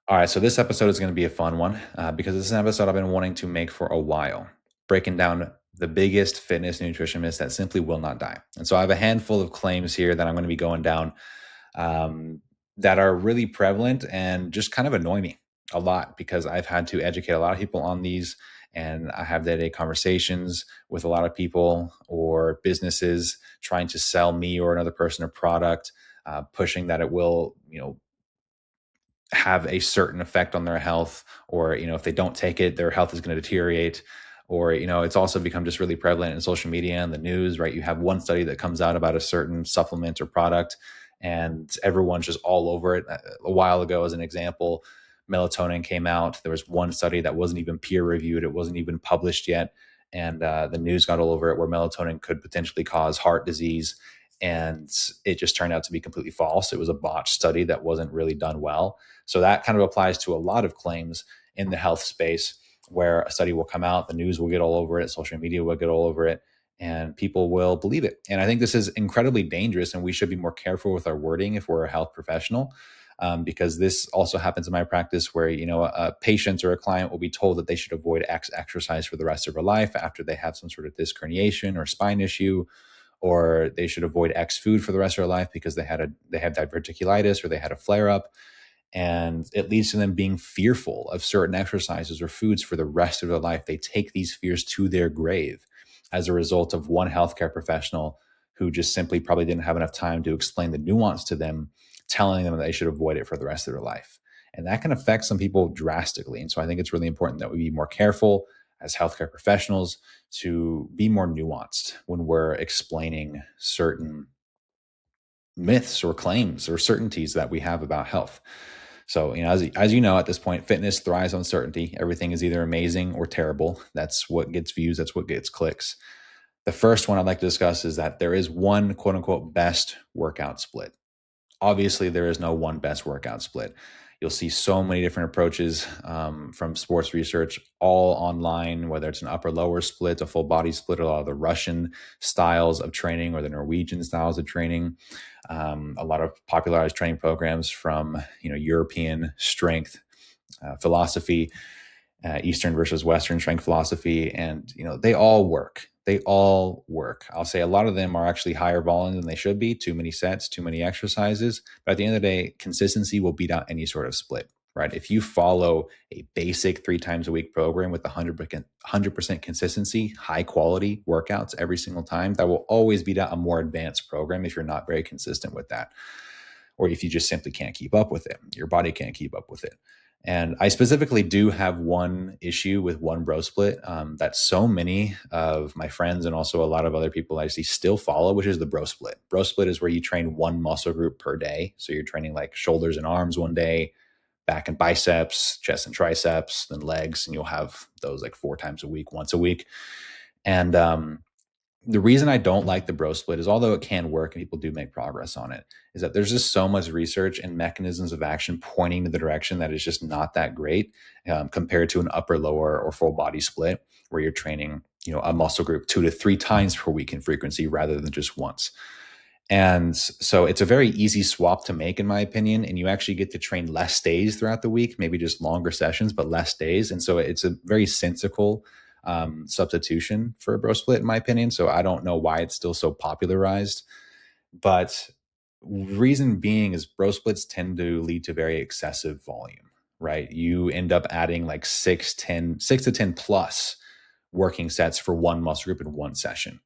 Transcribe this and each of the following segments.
All right, so this episode is going to be a fun one because this is an episode I've been wanting to make for a while, breaking down the biggest fitness and nutrition myths that simply will not die. And so I have a handful of claims here that I'm going to be going down um, that are really prevalent and just kind of annoy me a lot because I've had to educate a lot of people on these. And I have day-to-day conversations with a lot of people or businesses trying to sell me or another person a product, pushing that it will, have a certain effect on their health, or if they don't take it, their health is going to deteriorate. Or it's also become just really prevalent in social media and the news, right? You have one study that comes out about a certain supplement or product and everyone's just all over it. A while ago, as an example, melatonin came out. There was one study that wasn't even peer reviewed, it wasn't even published yet, and the news got all over it, where melatonin could potentially cause heart disease. And it just turned out to be completely false. It was a botched study that wasn't really done well. So that kind of applies to a lot of claims in the health space, where a study will come out, the news will get all over it, social media will get all over it, and people will believe it. And I think this is incredibly dangerous, and we should be more careful with our wording if we're a health professional. Because this also happens in my practice, where a patient or a client will be told that they should avoid X exercise for the rest of their life after they have some sort of disc herniation or spine issue, or they should avoid X food for the rest of their life because they had diverticulitis or they had a flare up, and it leads to them being fearful of certain exercises or foods for the rest of their life. They take these fears to their grave as a result of one healthcare professional who just simply probably didn't have enough time to explain the nuance to them, telling them that they should avoid it for the rest of their life. And that can affect some people drastically. And so I think it's really important that we be more careful as healthcare professionals to be more nuanced when we're explaining certain myths or claims or certainties that we have about health. So, as you know, at this point, fitness thrives on certainty. Everything is either amazing or terrible. That's what gets views. That's what gets clicks. The first one I'd like to discuss is that there is one quote unquote best workout split. Obviously, there is no one best workout split. You'll see so many different approaches from sports research, all online, whether it's an upper lower split, a full body split, a lot of the Russian styles of training or the Norwegian styles of training, a lot of popularized training programs from European strength philosophy, Eastern versus Western strength philosophy, and they all work. They all work. I'll say a lot of them are actually higher volume than they should be. Too many sets, too many exercises. But at the end of the day, consistency will beat out any sort of split, right? If you follow a basic 3 times a week program with 100% consistency, high quality workouts every single time, that will always beat out a more advanced program if you're not very consistent with that, or if you just simply can't keep up with it. Your body can't keep up with it. And I specifically do have one issue with one bro split that so many of my friends and also a lot of other people I see still follow, which is the bro split. Bro split is where you train one muscle group per day. So you're training like shoulders and arms one day, back and biceps, chest and triceps, then legs, and you'll have those like 4 times a week, once a week. And the reason I don't like the bro split is, although it can work and people do make progress on it, is that there's just so much research and mechanisms of action pointing to the direction that is just not that great compared to an upper lower or full body split where you're training a muscle group 2 to 3 times per week in frequency rather than just once. And so it's a very easy swap to make, in my opinion. And you actually get to train less days throughout the week, maybe just longer sessions, but less days. And so it's a very sensical substitution for a bro split, in my opinion. So I don't know why it's still so popularized. But reason being is bro splits tend to lead to very excessive volume, right? You end up adding like 6 to 10 plus working sets for one muscle group in one session.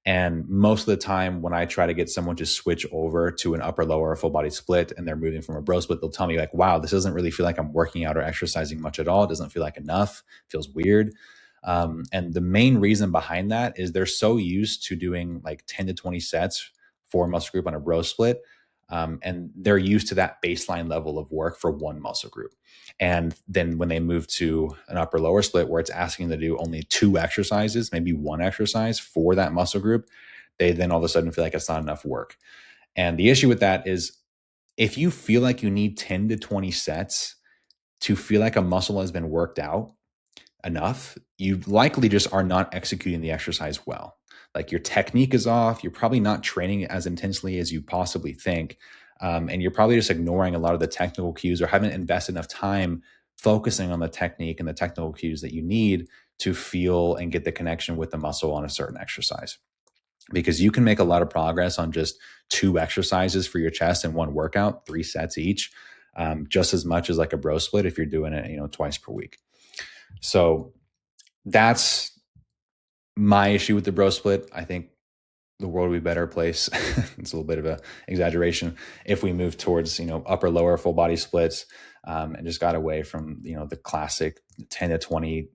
And most of the time, when I try to get someone to switch over to an upper lower or full body split and they're moving from a bro split, they'll tell me like, wow, this doesn't really feel like I'm working out or exercising much at all. It doesn't feel like enough. It feels weird. And the main reason behind that is they're so used to doing like 10 to 20 sets for a muscle group on a bro split. And they're used to that baseline level of work for one muscle group. And then when they move to an upper lower split where it's asking them to do only 2 exercises, maybe 1 exercise for that muscle group, they then all of a sudden feel like it's not enough work. And the issue with that is, if you feel like you need 10 to 20 sets to feel like a muscle has been worked out enough, you likely just are not executing the exercise well. Like your technique is off. You're probably not training as intensely as you possibly think. And you're probably just ignoring a lot of the technical cues or haven't invested enough time focusing on the technique and the technical cues that you need to feel and get the connection with the muscle on a certain exercise. Because you can make a lot of progress on just 2 exercises for your chest in one workout, 3 sets each, just as much as like a bro split if you're doing it, twice per week. So that's my issue with the bro split. I think the world would be a better place. It's a little bit of an exaggeration if we move towards upper lower full body splits, and just got away from the classic 10 to 20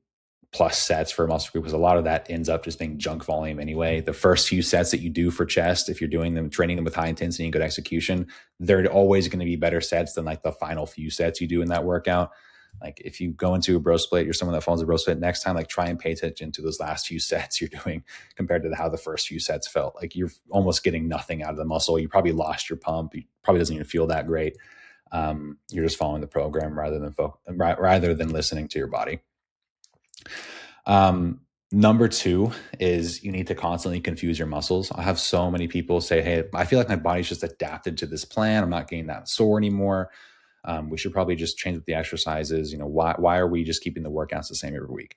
plus sets for a muscle group, because a lot of that ends up just being junk volume anyway. The first few sets that you do for chest, if you're doing them, training them with high intensity and good execution, they're always going to be better sets than like the final few sets you do in that workout. Like if you go into a bro split, you're someone that follows a bro split, next time, like try and pay attention to those last few sets you're doing compared to how the first few sets felt. Like you're almost getting nothing out of the muscle. You probably lost your pump. You probably doesn't even feel that great. You're just following the program rather than listening to your body. Number 2 is you need to constantly confuse your muscles. I have so many people say, hey, I feel like my body's just adapted to this plan. I'm not getting that sore anymore. We should probably just change up the exercises. Why are we just keeping the workouts the same every week?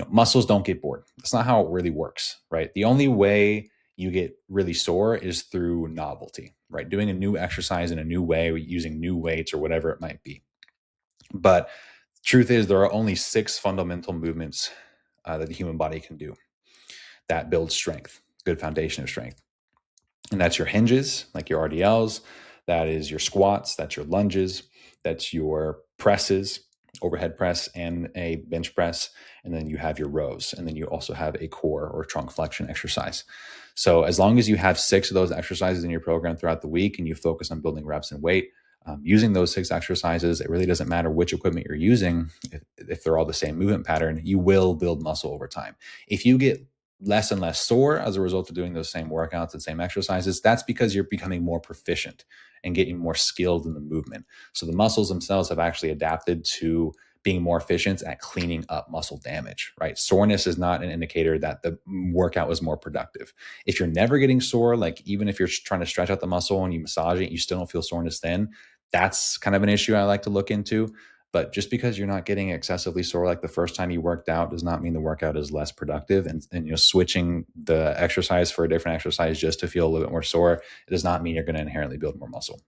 Muscles don't get bored. That's not how it really works, right? The only way you get really sore is through novelty, right? Doing a new exercise in a new way, using new weights or whatever it might be. But truth is, there are only 6 fundamental movements that the human body can do that build strength, good foundation of strength. And that's your hinges, like your RDLs. That is your squats. That's your lunges. That's your presses, overhead press and a bench press. And then you have your rows. And then you also have a core or trunk flexion exercise. So as long as you have 6 of those exercises in your program throughout the week and you focus on building reps and weight, using those 6 exercises, it really doesn't matter which equipment you're using. If they're all the same movement pattern, you will build muscle over time. If you get less and less sore as a result of doing those same workouts and same exercises, that's because you're becoming more proficient and getting more skilled in the movement. So the muscles themselves have actually adapted to being more efficient at cleaning up muscle damage, right? Soreness is not an indicator that the workout was more productive. If you're never getting sore, like even if you're trying to stretch out the muscle and you massage it, you still don't feel soreness then, that's kind of an issue I like to look into. But just because you're not getting excessively sore like the first time you worked out does not mean the workout is less productive. And switching the exercise for a different exercise just to feel a little bit more sore, it does not mean you're going to inherently build more muscle.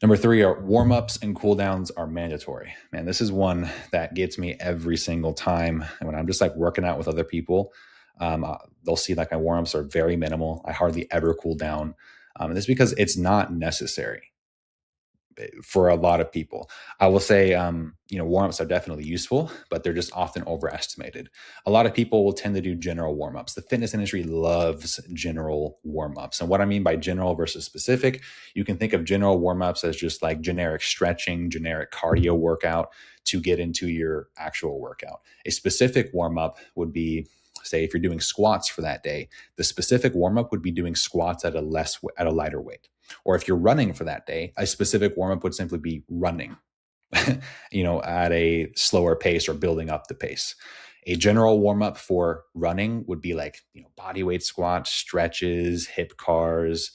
Number 3 are warm-ups and cool-downs are mandatory. Man, this is one that gets me every single time. And when I'm just like working out with other people, they'll see like my warm-ups are very minimal. I hardly ever cool down. And this is because it's not necessary for a lot of people. I will say, warm-ups are definitely useful, but they're just often overestimated. A lot of people will tend to do general warm-ups. The fitness industry loves general warm-ups. And what I mean by general versus specific, you can think of general warm-ups as just like generic stretching, generic cardio workout to get into your actual workout. A specific warm-up would be, say, if you're doing squats for that day, the specific warm-up would be doing squats at a lighter weight. Or if you're running for that day, a specific warm-up would simply be running, at a slower pace or building up the pace. A general warm-up for running would be like, body weight squats, stretches, hip cars,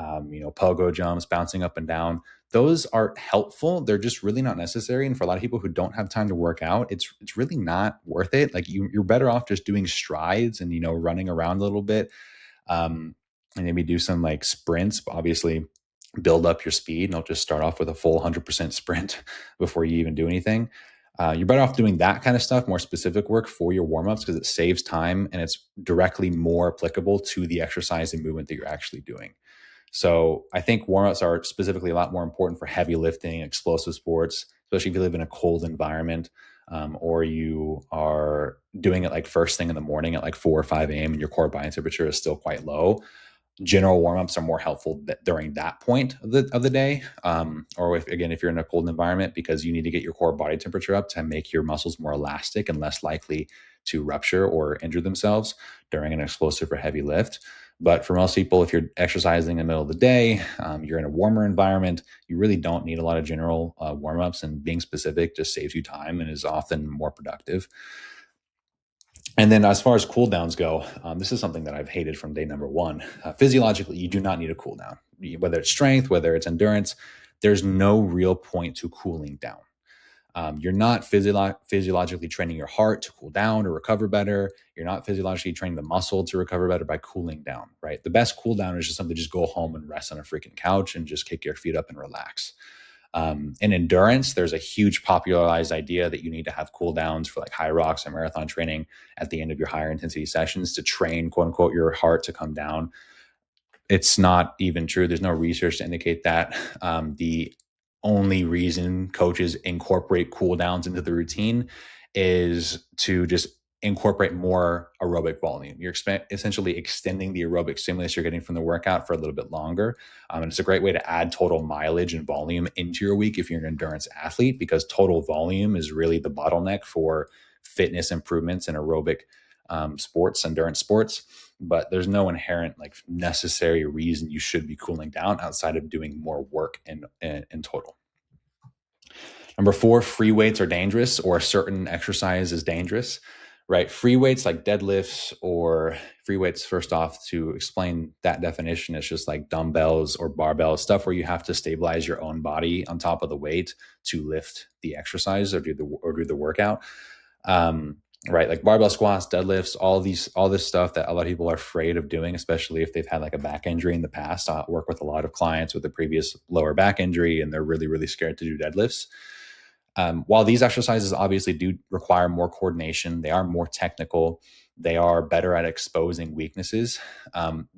pogo jumps, bouncing up and down. Those are helpful. They're just really not necessary. And for a lot of people who don't have time to work out, it's really not worth it. Like you're better off just doing strides and, running around a little bit. And maybe do some like sprints, but obviously build up your speed. Don't just start off with a full 100% sprint before you even do anything. You're better off doing that kind of stuff, more specific work for your warm-ups, because it saves time and it's directly more applicable to the exercise and movement that you're actually doing. So I think warm-ups are specifically a lot more important for heavy lifting, explosive sports, especially if you live in a cold environment, or you are doing it like first thing in the morning at like 4 or 5 a.m. and your core body temperature is still quite low. General warm-ups are more helpful during that point of the day, or if you're in a cold environment, because you need to get your core body temperature up to make your muscles more elastic and less likely to rupture or injure themselves during an explosive or heavy lift. But for most people, if you're exercising in the middle of the day, you're in a warmer environment, you really don't need a lot of general warm-ups, and being specific just saves you time and is often more productive. And then as far as cooldowns go, this is something that I've hated from day number one. Physiologically, you do not need a cooldown, whether it's strength, whether it's endurance. There's no real point to cooling down. You're not physiologically training your heart to cool down or recover better. You're not physiologically training the muscle to recover better by cooling down, right? The best cool down is just something, just go home and rest on a freaking couch and just kick your feet up and relax. In endurance, there's a huge popularized idea that you need to have cool downs for like high rocks and marathon training at the end of your higher intensity sessions to train, quote unquote, your heart to come down. It's not even true. There's no research to indicate that. The only reason coaches incorporate cool downs into the routine is to just incorporate more aerobic volume. You're essentially extending the aerobic stimulus you're getting from the workout for a little bit longer. And it's a great way to add total mileage and volume into your week if you're an endurance athlete, because total volume is really the bottleneck for fitness improvements in aerobic sports, endurance sports. But there's no inherent like necessary reason you should be cooling down outside of doing more work in total. Number 4, free weights are dangerous, or a certain exercise is dangerous, right? Free weights like deadlifts or free weights, first off, to explain that definition, it's just like dumbbells or barbells, stuff where you have to stabilize your own body on top of the weight to lift the exercise or do the workout. Right, like barbell squats, deadlifts, all this stuff that a lot of people are afraid of doing, especially if they've had like a back injury in the past. I work with a lot of clients with a previous lower back injury, and they're really, really scared to do deadlifts. While these exercises obviously do require more coordination, they are more technical, they are better at exposing weaknesses.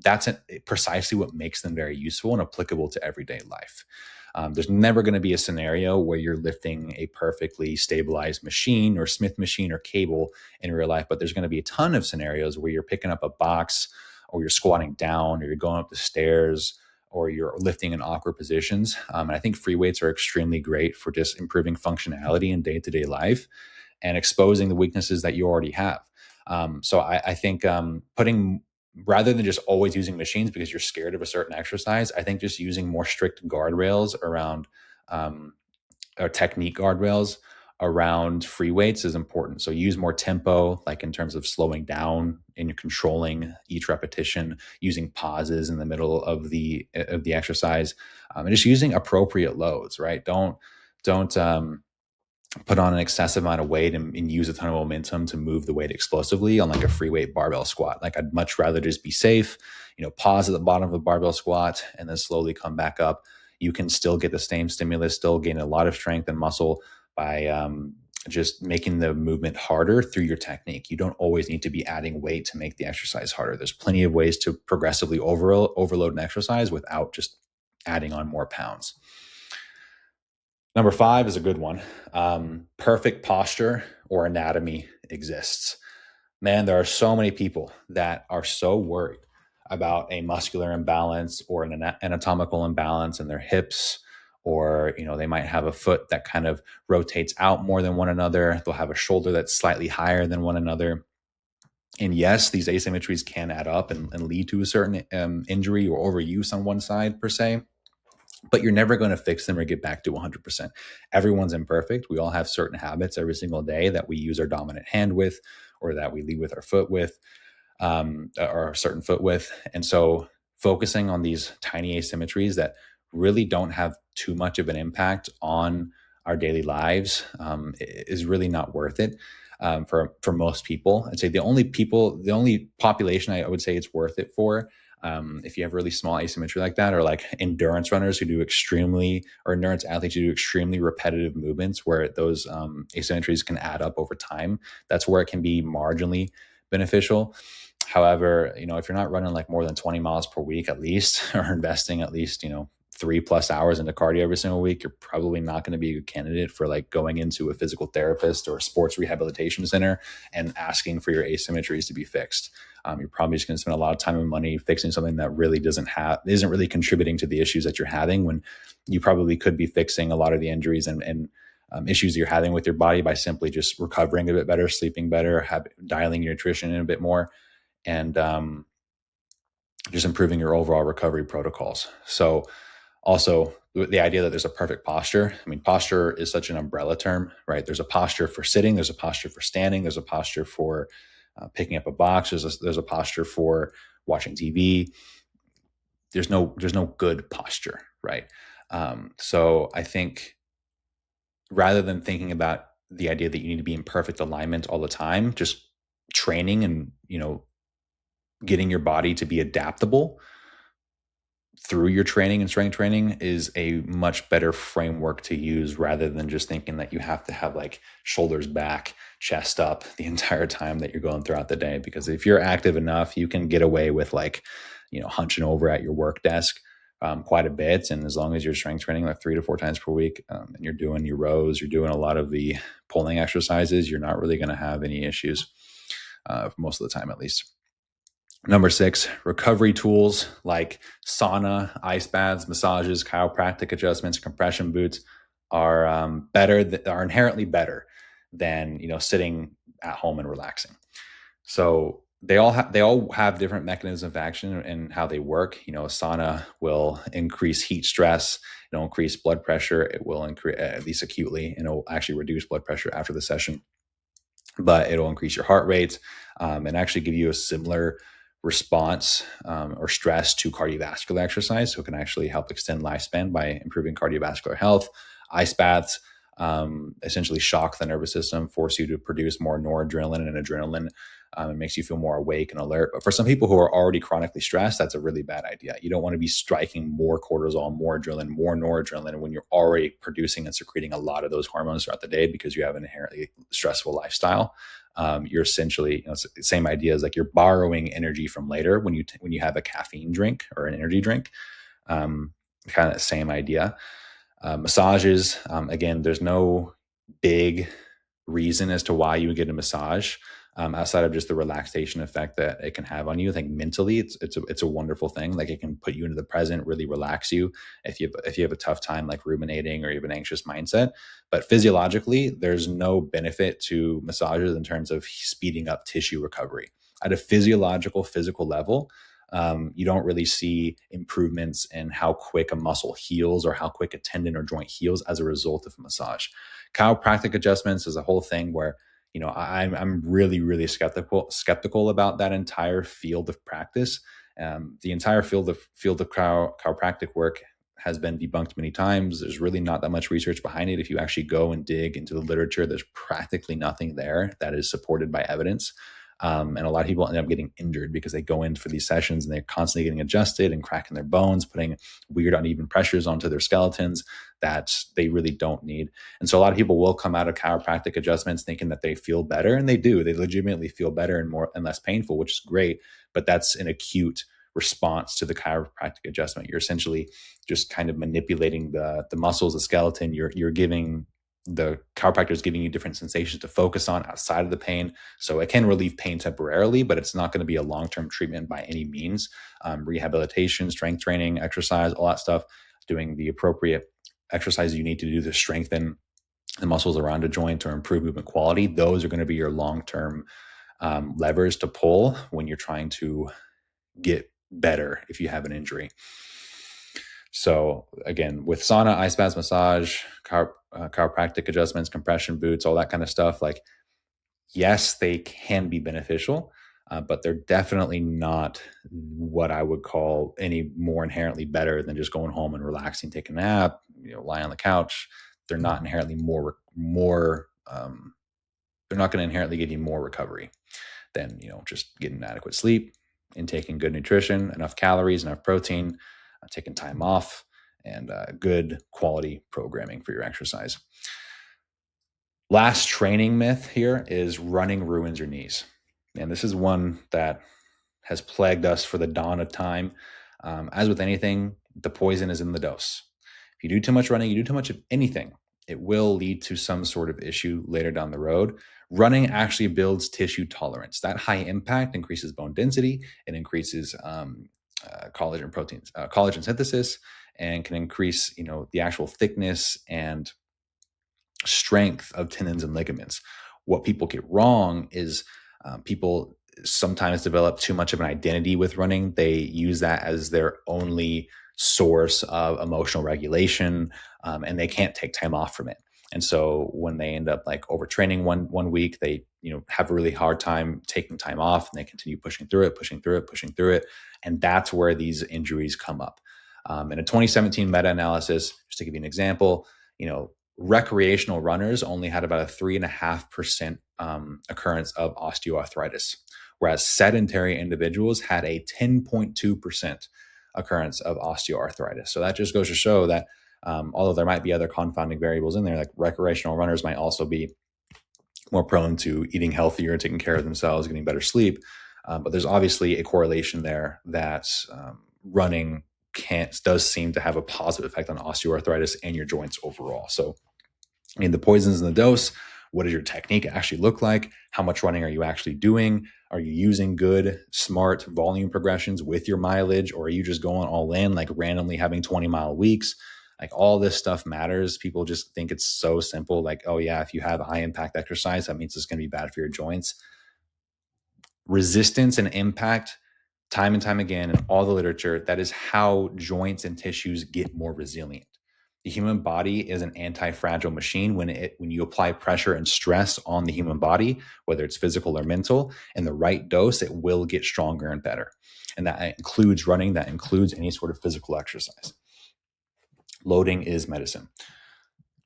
That's precisely what makes them very useful and applicable to everyday life. There's never going to be a scenario where you're lifting a perfectly stabilized machine or Smith machine or cable in real life, but there's going to be a ton of scenarios where you're picking up a box, or you're squatting down, or you're going up the stairs, or you're lifting in awkward positions. And I think free weights are extremely great for just improving functionality in day-to-day life and exposing the weaknesses that you already have. So I think putting, rather than just always using machines because you're scared of a certain exercise, I think just using more strict guardrails around or technique guardrails around free weights is important. So use more tempo, like in terms of slowing down and you're controlling each repetition, using pauses in the middle of the exercise, and just using appropriate loads. Right? Don't put on an excessive amount of weight and use a ton of momentum to move the weight explosively on like a free weight barbell squat. Like I'd much rather just be safe, pause at the bottom of a barbell squat and then slowly come back up. You can still get the same stimulus, still gain a lot of strength and muscle by just making the movement harder through your technique. You don't always need to be adding weight to make the exercise harder. There's plenty of ways to progressively overload an exercise without just adding on more pounds. Number 5 is a good one. Perfect posture or anatomy exists. Man, there are so many people that are so worried about a muscular imbalance or an anatomical imbalance in their hips, or they might have a foot that kind of rotates out more than one another. They'll have a shoulder that's slightly higher than one another. And yes, these asymmetries can add up and lead to a certain injury or overuse on one side per se, but you're never going to fix them or get back to 100%. Everyone's imperfect. We all have certain habits every single day that we use our dominant hand with, or that we lead with our foot with, or a certain foot with. And so focusing on these tiny asymmetries that really don't have too much of an impact on our daily lives is really not worth it. For most people, I'd say the only population I would say it's worth it for, if you have really small asymmetry like that, or like endurance runners who do or endurance athletes who do extremely repetitive movements where those asymmetries can add up over time. That's where it can be marginally beneficial. However, if you're not running like more than 20 miles per week at least, or investing at least, 3+ hours into cardio every single week, you're probably not going to be a good candidate for like going into a physical therapist or a sports rehabilitation center and asking for your asymmetries to be fixed. You're probably just going to spend a lot of time and money fixing something that really isn't really contributing to the issues that you're having, when you probably could be fixing a lot of the injuries and issues you're having with your body by simply just recovering a bit better, sleeping better, dialing your nutrition in a bit more, and just improving your overall recovery protocols. So also, the idea that there's a perfect posture. I mean, posture is such an umbrella term, right? There's a posture for sitting, there's a posture for standing, there's a posture for picking up a box. There's a posture for watching TV. There's no good posture, right? So I think rather than thinking about the idea that you need to be in perfect alignment all the time, just training and getting your body to be adaptable through your training and strength training is a much better framework to use rather than just thinking that you have to have like shoulders back, chest up the entire time that you're going throughout the day. Because if you're active enough, you can get away with like, hunching over at your work desk quite a bit. And as long as you're strength training like 3 to 4 times per week, and you're doing your rows, you're doing a lot of the pulling exercises, you're not really going to have any issues most of the time, at least. Number 6, recovery tools like sauna, ice baths, massages, chiropractic adjustments, compression boots are are inherently better than sitting at home and relaxing. So they all have different mechanisms of action and how they work. Sauna will increase heat stress, it'll increase blood pressure, it will increase at least acutely, and it'll actually reduce blood pressure after the session. But it'll increase your heart rate and actually give you a similar response or stress to cardiovascular exercise. So it can actually help extend lifespan by improving cardiovascular health. Ice baths essentially shock the nervous system, force you to produce more noradrenaline and adrenaline. It makes you feel more awake and alert. But for some people who are already chronically stressed, that's a really bad idea. You don't want to be striking more cortisol, more adrenaline, more noradrenaline when you're already producing and secreting a lot of those hormones throughout the day because you have an inherently stressful lifestyle. You're essentially, it's the same idea as like you're borrowing energy from later when you have a caffeine drink or an energy drink. Kind of the same idea. Massages, again, there's no big reason as to why you would get a massage outside of just the relaxation effect that it can have on you. I think mentally, it's a wonderful thing. Like it can put you into the present, really relax you if you have a tough time like ruminating or you have an anxious mindset. But physiologically, there's no benefit to massages in terms of speeding up tissue recovery at a physical level. You don't really see improvements in how quick a muscle heals or how quick a tendon or joint heals as a result of a massage. Chiropractic adjustments is a whole thing where I'm really, really skeptical about that entire field of practice. The entire field of chiropractic work has been debunked many times. There's really not that much research behind it. If you actually go and dig into the literature, there's practically nothing there that is supported by evidence. And a lot of people end up getting injured because they go in for these sessions and they're constantly getting adjusted and cracking their bones, putting weird uneven pressures onto their skeletons that they really don't need. And so a lot of people will come out of chiropractic adjustments thinking that they feel better, and they do. They legitimately feel better and more and less painful, which is great. But that's an acute response to the chiropractic adjustment. You're essentially just kind of manipulating the muscles, the skeleton. You're giving the chiropractor is giving you different sensations to focus on outside of the pain. So it can relieve pain temporarily, but it's not going to be a long-term treatment by any means. Rehabilitation, strength training, exercise, all that stuff, doing the appropriate exercise you need to do to strengthen the muscles around a joint or improve movement quality. Those are going to be your long-term levers to pull when you're trying to get better if you have an injury. So again, with sauna, ice baths, massage, chiropractic adjustments, compression boots, all that kind of stuff, like, yes, they can be beneficial, but they're definitely not what I would call any more inherently better than just going home and relaxing, taking a nap, lie on the couch. They're not inherently they're not going to inherently give you more recovery than, just getting adequate sleep and taking good nutrition, enough calories, enough protein, taking time off, and good quality programming for your exercise. Last training myth here is running ruins your knees. And this is one that has plagued us for the dawn of time. As with anything, the poison is in the dose. If you do too much running, you do too much of anything, it will lead to some sort of issue later down the road. Running actually builds tissue tolerance. That high impact increases bone density. It increases collagen synthesis, and can increase, the actual thickness and strength of tendons and ligaments. What people get wrong is people sometimes develop too much of an identity with running. They use that as their only source of emotional regulation, and they can't take time off from it. And so when they end up like overtraining one week, they have a really hard time taking time off, and they continue pushing through it, pushing through it, pushing through it, and that's where these injuries come up. In a 2017 meta-analysis, just to give you an example, recreational runners only had about a 3.5% occurrence of osteoarthritis, whereas sedentary individuals had a 10.2% occurrence of osteoarthritis. So that just goes to show that although there might be other confounding variables in there, like recreational runners might also be more prone to eating healthier, taking care of themselves, getting better sleep. But there's obviously a correlation there that running does seem to have a positive effect on osteoarthritis and your joints overall. So, the poisons in the dose, what does your technique actually look like? How much running are you actually doing? Are you using good, smart volume progressions with your mileage, or are you just going all in, like randomly having 20-mile weeks? Like, all this stuff matters. People just think it's so simple. Like, oh yeah, if you have high impact exercise, that means it's going to be bad for your joints. Resistance and impact, time and time again, in all the literature, that is how joints and tissues get more resilient. The human body is an anti-fragile machine. When you apply pressure and stress on the human body, whether it's physical or mental, in the right dose, it will get stronger and better. And that includes running, that includes any sort of physical exercise. Loading is medicine.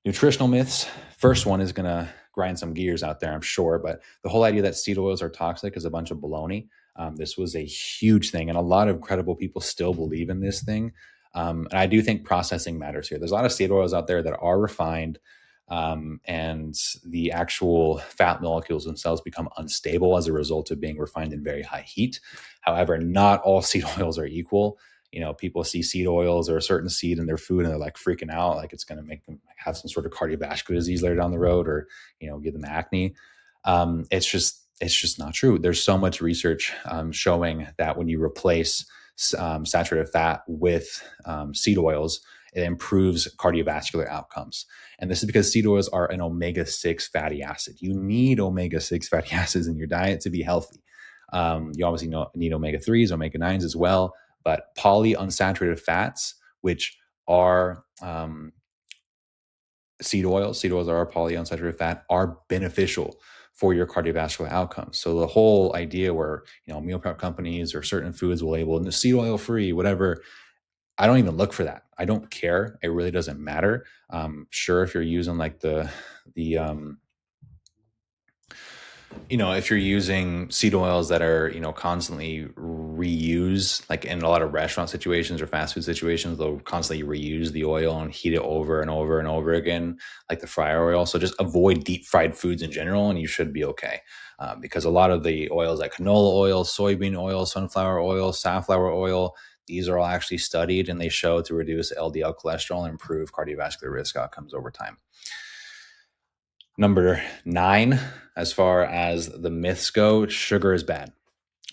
Nutritional myths. First one is going to grind some gears out there, I'm sure, but the whole idea that seed oils are toxic is a bunch of baloney. This was a huge thing, and a lot of credible people still believe in this thing. And I do think processing matters here. There's a lot of seed oils out there that are refined, and the actual fat molecules themselves become unstable as a result of being refined in very high heat. However, not all seed oils are equal. People see seed oils or a certain seed in their food and they're like freaking out, like it's going to make them have some sort of cardiovascular disease later down the road, or give them acne. It's just not true. There's so much research showing that when you replace saturated fat with seed oils, it improves cardiovascular outcomes. And this is because seed oils are an omega-6 fatty acid. You need omega-6 fatty acids in your diet to be healthy. You obviously need omega-3s, omega-9s as well. But polyunsaturated fats, which are seed oils are polyunsaturated fat, are beneficial for your cardiovascular outcomes. So the whole idea where, meal prep companies or certain foods will label seed oil free, whatever, I don't even look for that. I don't care. It really doesn't matter. Sure, if you're using like the if you're using seed oils that are, constantly reused, like in a lot of restaurant situations or fast food situations, they'll constantly reuse the oil and heat it over and over and over again, like the fryer oil. So just avoid deep fried foods in general, and you should be okay. Because a lot of the oils like canola oil, soybean oil, sunflower oil, safflower oil, these are all actually studied, and they show to reduce LDL cholesterol and improve cardiovascular risk outcomes over time. Number 9, as far as the myths go, sugar is bad.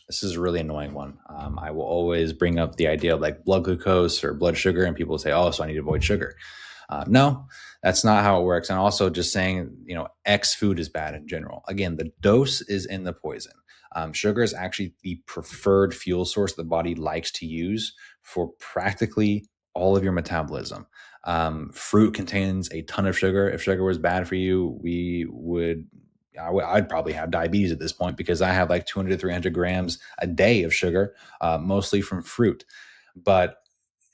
This is a really annoying one. I will always bring up the idea of like blood glucose or blood sugar, and people say, oh, so I need to avoid sugar. No, that's not how it works. And also just saying, X food is bad in general. Again, the dose is in the poison. Sugar is actually the preferred fuel source the body likes to use for practically all of your metabolism. Fruit contains a ton of sugar. If sugar was bad for you, I'd probably have diabetes at this point, because I have like 200 to 300 grams a day of sugar, mostly from fruit. But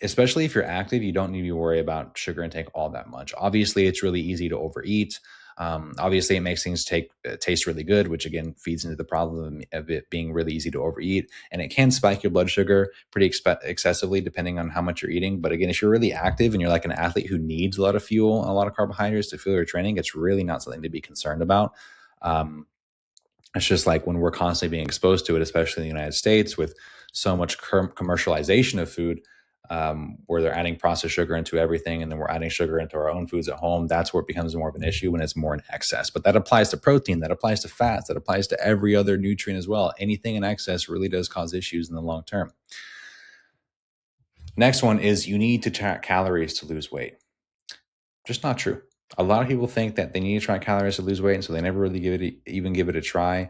especially if you're active, you don't need to worry about sugar intake all that much. Obviously, it's really easy to overeat. Obviously, it makes things taste really good, which again feeds into the problem of it being really easy to overeat. And it can spike your blood sugar pretty excessively depending on how much you're eating. But again, if you're really active and you're like an athlete who needs a lot of fuel and a lot of carbohydrates to fuel your training, it's really not something to be concerned about. It's just like when we're constantly being exposed to it, especially in the United States with so much commercialization of food, where they're adding processed sugar into everything, and then we're adding sugar into our own foods at home. That's where it becomes more of an issue, when it's more in excess. But that applies to protein, that applies to fats, that applies to every other nutrient as well. Anything in excess really does cause issues in the long term. Next one is you need to track calories to lose weight. Just not true. A lot of people think that they need to track calories to lose weight, and so they never really give it a try.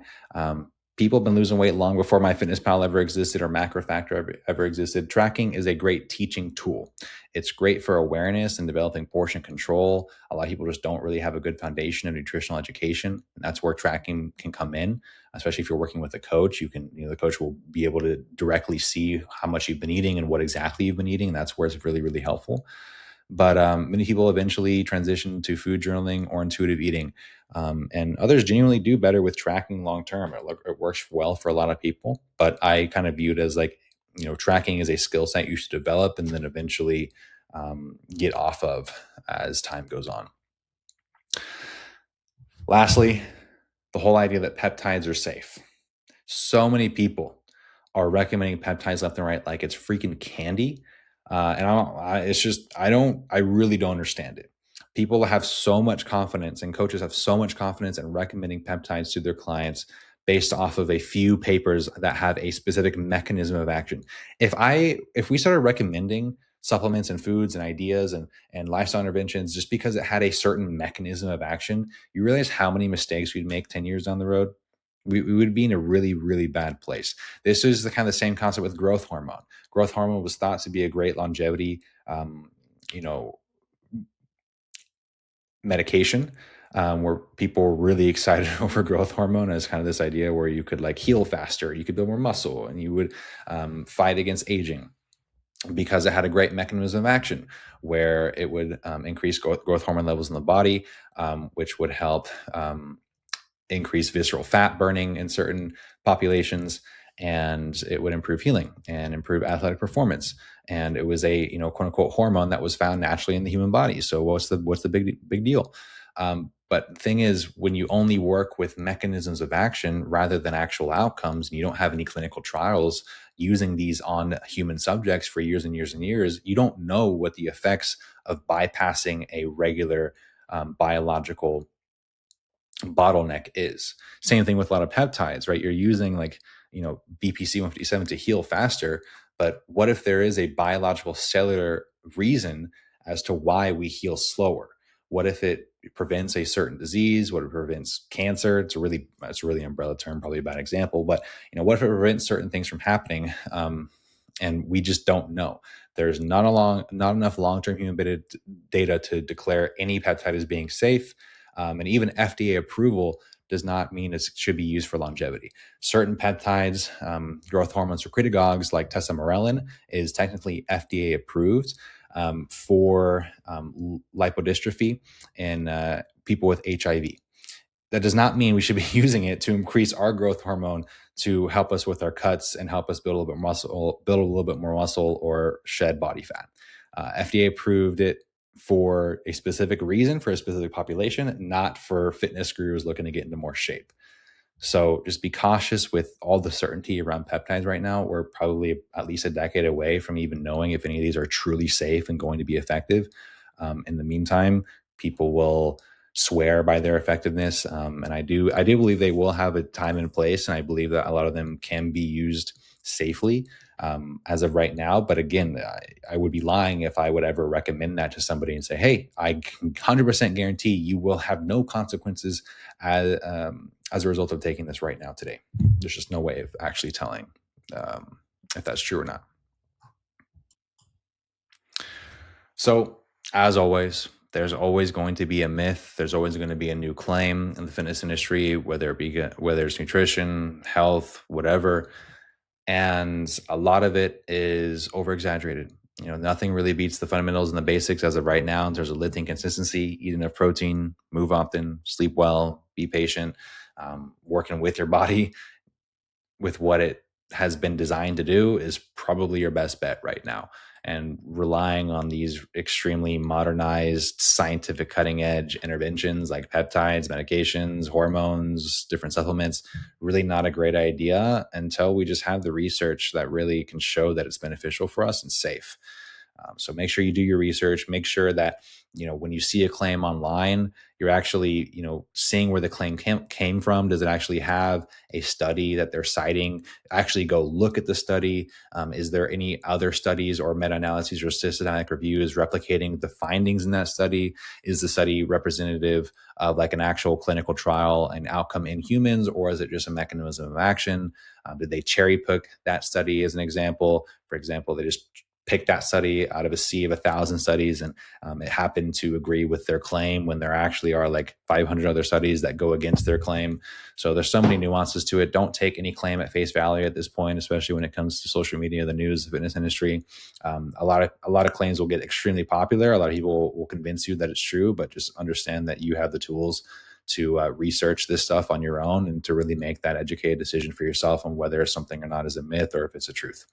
People have been losing weight long before MyFitnessPal ever existed or Macro Factor ever existed. Tracking is a great teaching tool. It's great for awareness and developing portion control. A lot of people just don't really have a good foundation of nutritional education, and that's where tracking can come in. Especially if you're working with a coach, the coach will be able to directly see how much you've been eating and what exactly you've been eating. And that's where it's really, really helpful. But many people eventually transition to food journaling or intuitive eating. And others genuinely do better with tracking long term. It works well for a lot of people, but I kind of view it as like, tracking is a skill set you should develop and then eventually get off of as time goes on. Lastly, the whole idea that peptides are safe. So many people are recommending peptides left and right like it's freaking candy. I really don't understand it. People have so much confidence and coaches have so much confidence in recommending peptides to their clients based off of a few papers that have a specific mechanism of action. If we started recommending supplements and foods and ideas and lifestyle interventions just because it had a certain mechanism of action, you realize how many mistakes we'd make 10 years down the road. We would be in a really, really bad place. This is the kind of the same concept with growth hormone. Growth hormone was thought to be a great longevity, medication, where people were really excited over growth hormone as kind of this idea where you could like heal faster, you could build more muscle, and you would fight against aging because it had a great mechanism of action where it would increase growth hormone levels in the body, which would help increase visceral fat burning in certain populations, and it would improve healing and improve athletic performance. And it was a quote unquote hormone that was found naturally in the human body. So what's the big deal? But the thing is, when you only work with mechanisms of action rather than actual outcomes, and you don't have any clinical trials using these on human subjects for years and years and years, you don't know what the effects of bypassing a regular biological bottleneck is. Same thing with a lot of peptides, right? You're using like, BPC 157 to heal faster, but what if there is a biological cellular reason as to why we heal slower? What if it prevents a certain disease? What if it prevents cancer? It's a really umbrella term, probably a bad example, but what if it prevents certain things from happening? And we just don't know. There's not enough long-term human data to declare any peptide as being safe. And even FDA approval does not mean it should be used for longevity. Certain peptides, growth hormones or secretagogues like tesamorelin is technically FDA approved for lipodystrophy in people with HIV. That does not mean we should be using it to increase our growth hormone to help us with our cuts and help us build a little bit more muscle or shed body fat. FDA approved it for a specific reason, for a specific population, not for fitness gurus looking to get into more shape. So just be cautious with all the certainty around peptides right now. We're probably at least a decade away from even knowing if any of these are truly safe and going to be effective. In the meantime, people will swear by their effectiveness, and I do believe they will have a time and place, and I believe that a lot of them can be used safely as of right now. But again, I would be lying if I would ever recommend that to somebody and say, hey, I can 100% guarantee you will have no consequences as a result of taking this right now today. There's just no way of actually telling if that's true or not. So as always, there's always going to be a myth. There's always going to be a new claim in the fitness industry, whether it's nutrition, health, whatever. And a lot of it is over exaggerated. Nothing really beats the fundamentals and the basics as of right now in terms of lifting consistency, eat enough protein, move often, sleep well, be patient, working with your body with what it has been designed to do is probably your best bet right now. And relying on these extremely modernized, scientific, cutting edge interventions like peptides, medications, hormones, different supplements, really not a great idea until we just have the research that really can show that it's beneficial for us and safe. So make sure you do your research. Make sure that, when you see a claim online, you're actually, seeing where the claim came from. Does it actually have a study that they're citing? Actually go look at the study. Is there any other studies or meta-analyses or systematic reviews replicating the findings in that study? Is the study representative of like an actual clinical trial and outcome in humans, or is it just a mechanism of action? Did they cherry pick that study as an example? For example, they just picked that study out of a sea of 1,000 studies, and it happened to agree with their claim when there actually are like 500 other studies that go against their claim. So there's so many nuances to it. Don't take any claim at face value at this point, especially when it comes to social media, the news, the fitness industry. A lot of claims will get extremely popular. A lot of people will convince you that it's true, but just understand that you have the tools to research this stuff on your own and to really make that educated decision for yourself on whether something or not is a myth or if it's a truth.